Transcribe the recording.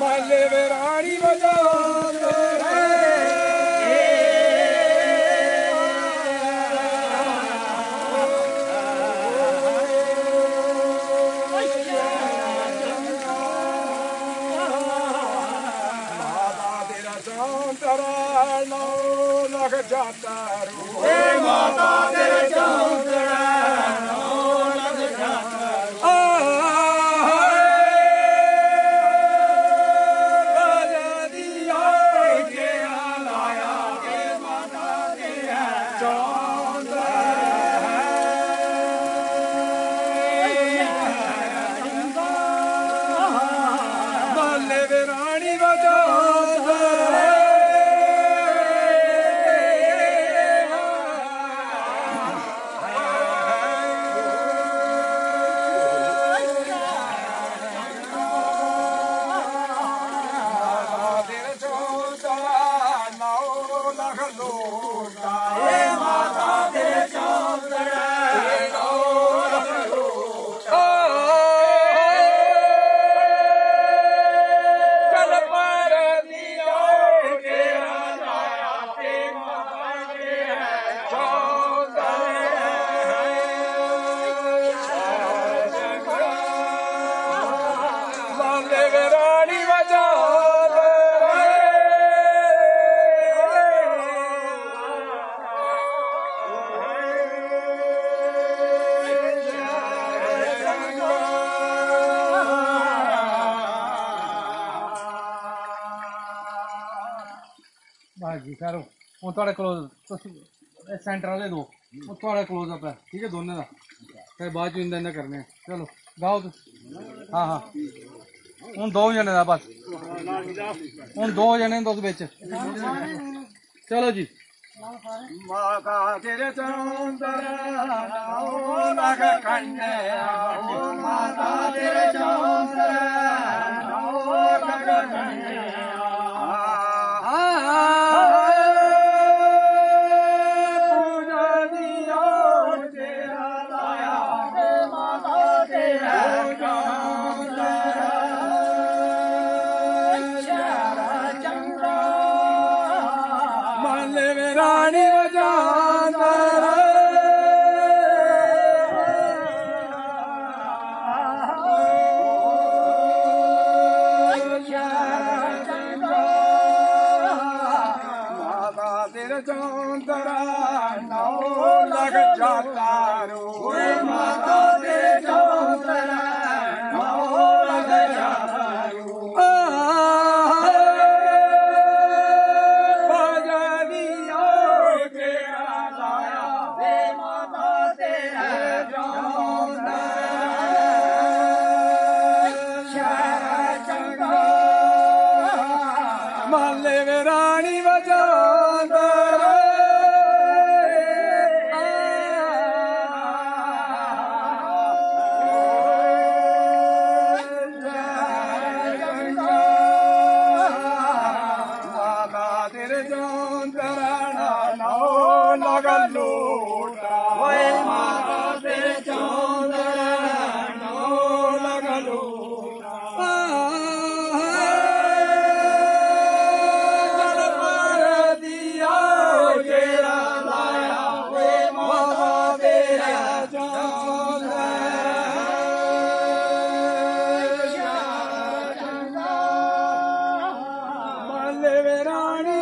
माले रानी बजा लग जाता रू माता तेरे चौंतरा लग जाता राजा दिया के लाया के माता तेरा चौंतरा बल्ले रानी बजा जी सर हूँ थोड़े क्लोज सेंटर वाले दो थोड़ा क्लोज अप है ठीक है दोनों का फिर बाद च इंदा करने चलो गाओ तुम हाँ हाँ हूँ दो जने का बस हूँ दो जने तुस बिच चलो जी माता तेरे माता तेरे रानी बजा माता तेरे चौंतरा नौ लग जाता रो माता तेरे चौंतरा नौ लग जाता रो माले रानी बजा माता तेरे चौंतरा लग लोटा माता तेरे चौंतरा लग लोटा रानी